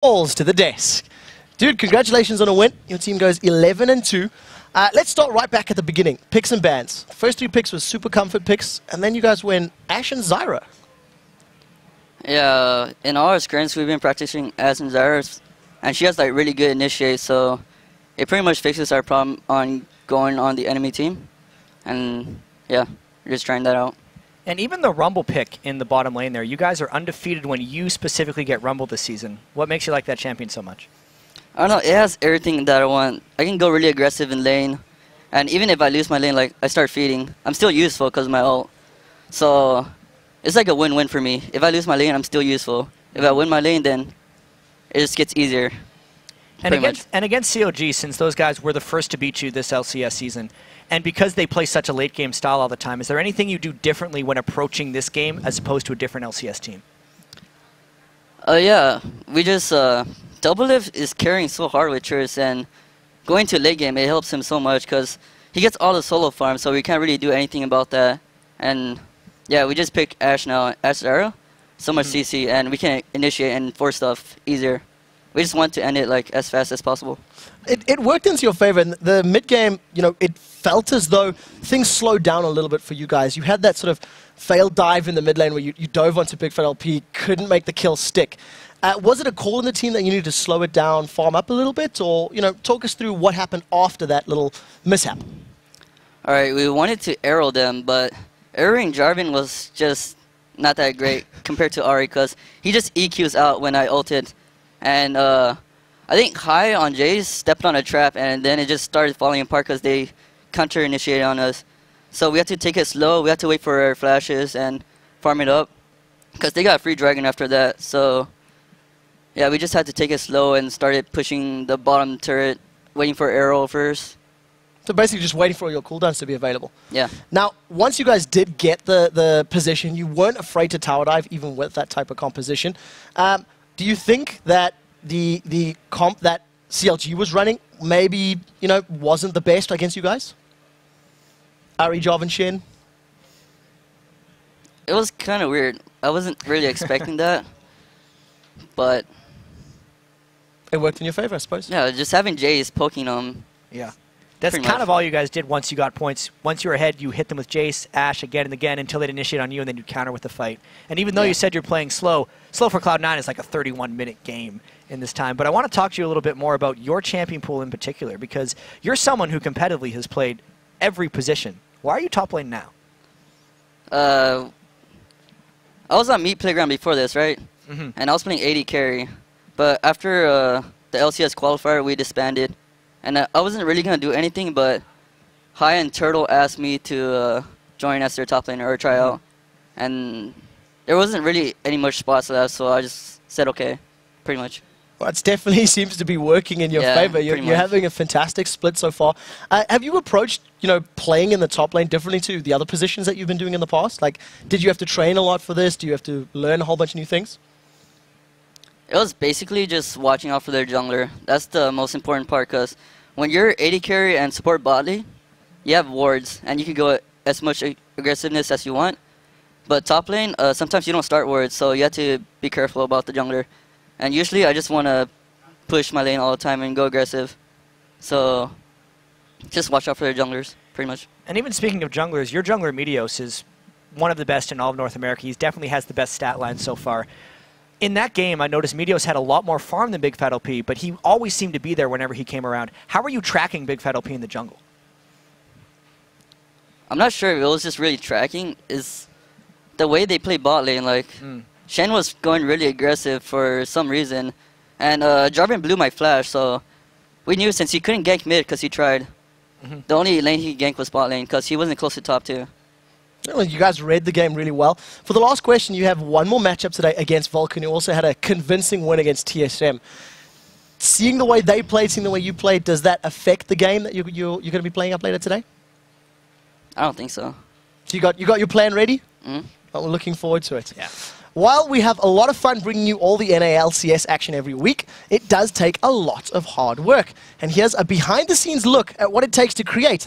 Balls to the desk. Dude, congratulations on a win. Your team goes 11-2. Let's start right back at the beginning. Picks and bans. First 2 picks was super comfort picks, and then you guys win Ashe and Zyra. Yeah, in all our scrims, we've been practicing Ashe and Zyra, and she has like really good initiate, so it pretty much fixes our problem on going on the enemy team. And yeah, we're just trying that out. And even the Rumble pick in the bottom lane there, you guys are undefeated when you specifically get Rumble this season. What makes you like that champion so much? I don't know, it has everything that I want. I can go really aggressive in lane, and even if I lose my lane, like I start feeding, I'm still useful because of my ult. So it's like a win-win for me. If I lose my lane, I'm still useful. If I win my lane, then it just gets easier. And against COG, since those guys were the first to beat you this LCS season, and because they play such a late game style all the time, is there anything you do differently when approaching this game as opposed to a different LCS team? Yeah, we just Doublelift is carrying so hard with Church, and going to late game, it helps him so much because he gets all the solo farms, so we can't really do anything about that. And yeah, we just pick Ashe now, Ashe Zyra, so much CC, and we can initiate and force stuff easier. We just want to end it like as fast as possible. It worked into your favor. In the mid game, you know, it felt as though things slowed down a little bit for you guys. You had that sort of failed dive in the mid lane where you dove onto Big Fat LP, couldn't make the kill stick. Was it a call in the team that you needed to slow it down, farm up a little bit, or talk us through what happened after that little mishap? All right, we wanted to arrow them, but arrowing Jarvan was just not that great compared to Ari because he just EQs out when I ulted. And I think High on Jace stepped on a trap, and then it just started falling apart because they counter-initiated on us. So we had to take it slow. We had to wait for our flashes and farm it up because they got a free dragon after that. So yeah, we just had to take it slow and started pushing the bottom turret, waiting for arrow first. So basically just waiting for all your cooldowns to be available. Yeah. Now, once you guys did get the position, you weren't afraid to tower dive even with that type of composition. Do you think that the comp that CLG was running maybe, wasn't the best against you guys? Ari, Jarvan, Shen? It was kind of weird. I wasn't really expecting that, but it worked in your favor, I suppose. Yeah, just having Jace poking them. Yeah. That's kind of all you guys did once you got points. Once you were ahead, you hit them with Jace, Ashe again and again until they'd initiate on you, and then you'd counter with the fight. And even though you said you're playing slow for Cloud9 is like a 31-minute game in this time. But I want to talk to you a little bit more about your champion pool in particular, because you're someone who competitively has played every position. Why are you top lane now? I was on Meat Playground before this, right? And I was playing AD carry. But after the LCS qualifier, we disbanded. And I wasn't really going to do anything, but High and Turtle asked me to join as their top laner or try out. And there wasn't really any much spots left, so I just said okay, pretty much. Well, it definitely seems to be working in your favor. You're having a fantastic split so far. Have you approached, playing in the top lane differently to the other positions that you've been doing in the past? Like, did you have to train a lot for this? Do you have to learn a whole bunch of new things? It was basically just watching out for their jungler. That's the most important part, because when you're AD carry and support bot lane, you have wards, and you can go as much aggressiveness as you want. But top lane, sometimes you don't start wards, so you have to be careful about the jungler. And usually I just want to push my lane all the time and go aggressive. So just watch out for their junglers, pretty much. And even speaking of junglers, your jungler Meteos is one of the best in all of North America. He definitely has the best stat line so far. In that game, I noticed Meteos had a lot more farm than Big Fat LP, but he always seemed to be there whenever he came around. How are you tracking Big Fat LP in the jungle? I'm not sure if it was just really tracking. Is the way they play bot lane. Like, Shen was going really aggressive for some reason, and Jarvan blew my flash, so we knew since he couldn't gank mid because he tried. The only lane he ganked was bot lane because he wasn't close to top 2. Well, you guys read the game really well. For the last question, you have one more matchup today against Vulcan. You also had a convincing win against TSM. Seeing the way they played, seeing the way you played, does that affect the game that you're going to be playing up later today? I don't think so. So you got your plan ready? Well, we're looking forward to it. Yeah. While we have a lot of fun bringing you all the NA LCS action every week, it does take a lot of hard work. And here's a behind-the-scenes look at what it takes to create